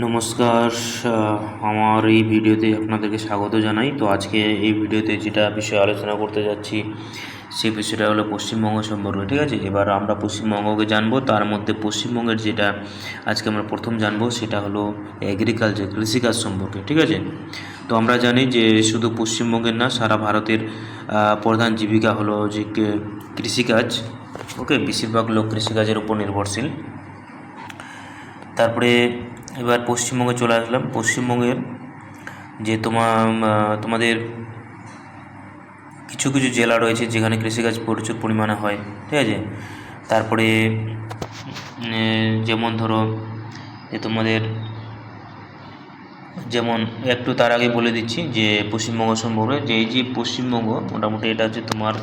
নমস্কার। আমার এই ভিডিওতে আপনাদেরকে স্বাগত জানাই। তো আজকে এই ভিডিওতে যেটা বিষয়ে আলোচনা করতে যাচ্ছি সেই বিষয়টা হলো পশ্চিমবঙ্গ সম্পর্কে। ঠিক আছে, এবার আমরা পশ্চিমবঙ্গকে জানবো। তার মধ্যে পশ্চিমবঙ্গের যেটা আজকে আমরা প্রথম জানবো সেটা হলো এগ্রিকালচার, কৃষিকাজ সম্পর্কে। ঠিক আছে, তো আমরা জানি যে শুধু পশ্চিমবঙ্গের না, সারা ভারতের প্রধান জীবিকা হলো যে কৃষিকাজ। ওকে, বেশিরভাগ লোক কৃষিকাজের উপর নির্ভরশীল। তারপরে এবার পশ্চিমবঙ্গে চলে আসলাম। পশ্চিমবঙ্গের যে তোমাদের কিছু কিছু জেলা রয়েছে যেখানে কৃষিকাজ প্রচুর পরিমাণে হয়। ঠিক আছে, তারপরে যেমন ধরো যে তোমাদের যেমন একটু তার আগে বলে দিচ্ছি যে পশ্চিমবঙ্গ সম্পর্কে, যে এই যে পশ্চিমবঙ্গ মোটামুটি এটা হচ্ছে তোমার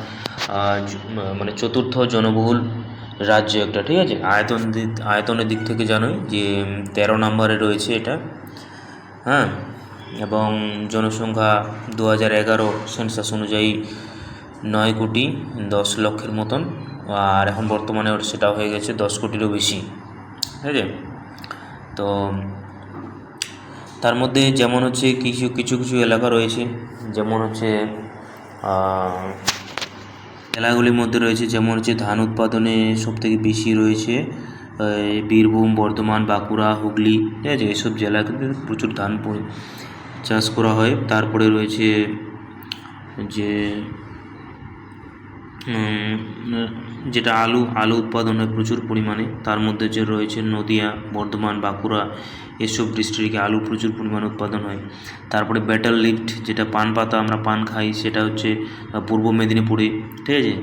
মানে চতুর্থ জনবহুল রাজ্য একটা। ঠিক আছে, আয়তনের দিক থেকে জানোই যে 13 নম্বরে রয়েছে এটা। হ্যাঁ, এবং জনসংখ্যা 2011 সেন্সাস অনুযায়ী 9,10,00,000 মতন, আর এখন বর্তমানে সেটা হয়ে গেছে 10 কোটিরও বেশি। ঠিক আছে, তো তার মধ্যে যেমন হচ্ছে কিছু কিছু কিছু এলাকা রয়েছে, যেমন হচ্ছে এলাকাগুলির মধ্যে রয়েছে যেমন হচ্ছে ধান উৎপাদনে সবথেকে বেশি রয়েছে বীরভূম, বর্ধমান, বাঁকুড়া, হুগলি। ঠিক আছে, এসব জেলাতে প্রচুর ধান চাষ করা হয়। তারপরে রয়েছে যে যেটা আলু উৎপাদন হয় প্রচুর পরিমাণে। তার মধ্যে যে রয়েছে নদিয়া, বর্ধমান, বাঁকুড়া, এসব ডিস্ট্রিক্টে আলু প্রচুর পরিমাণে উৎপাদন হয়। তারপরে ব্যাটাল লিফট, যেটা পান পাতা আমরা পান খাই, সেটা হচ্ছে পূর্ব মেদিনীপুরে। ঠিক আছে,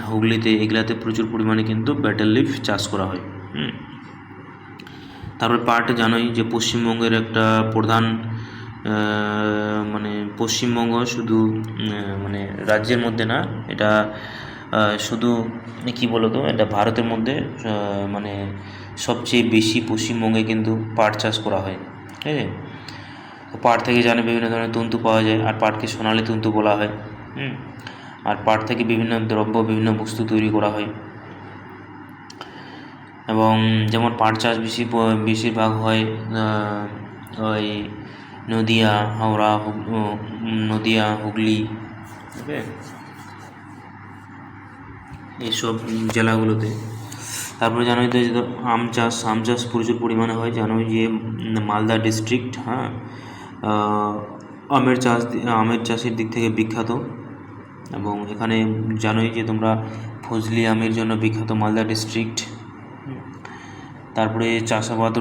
হুগলিতে, এগুলাতে প্রচুর পরিমাণে কিন্তু ব্যাটাল লিফ চাষ করা হয়। তারপরে পাট জানোই যে পশ্চিমবঙ্গের একটা প্রধান মানে পশ্চিমবঙ্গ শুধু মানে রাজ্যের মধ্যে না, এটা শুধু কী বলতো, এটা ভারতের মধ্যে মানে সবচেয়ে বেশি পশ্চিমবঙ্গে কিন্তু পাট চাষ করা হয়। ঠিক আছে, পাট থেকে জানে বিভিন্ন ধরনের তন্তু পাওয়া যায়, আর পাটকে সোনালী তন্তু বলা হয়। আর পাট থেকে বিভিন্ন দ্রব্য, বিভিন্ন বস্তু তৈরি করা হয়। এবং যেমন পাট চাষ বেশিরভাগ হয় ওই নদিয়া, হাওড়া, নদিয়া, হুগলি, ওকে, এইসব জেলাগুলোতে। তারপরে জানোই তো যে আম চাষ প্রচুর পরিমাণে হয়। জানোই যে মালদা ডিস্ট্রিক্ট, হ্যাঁ, আমের চাষের দিক থেকে বিখ্যাত। এবং এখানে জানোই যে তোমরা ফজলি আমের জন্য বিখ্যাত মালদা ডিস্ট্রিক্ট। তারপরে চাষাবাদ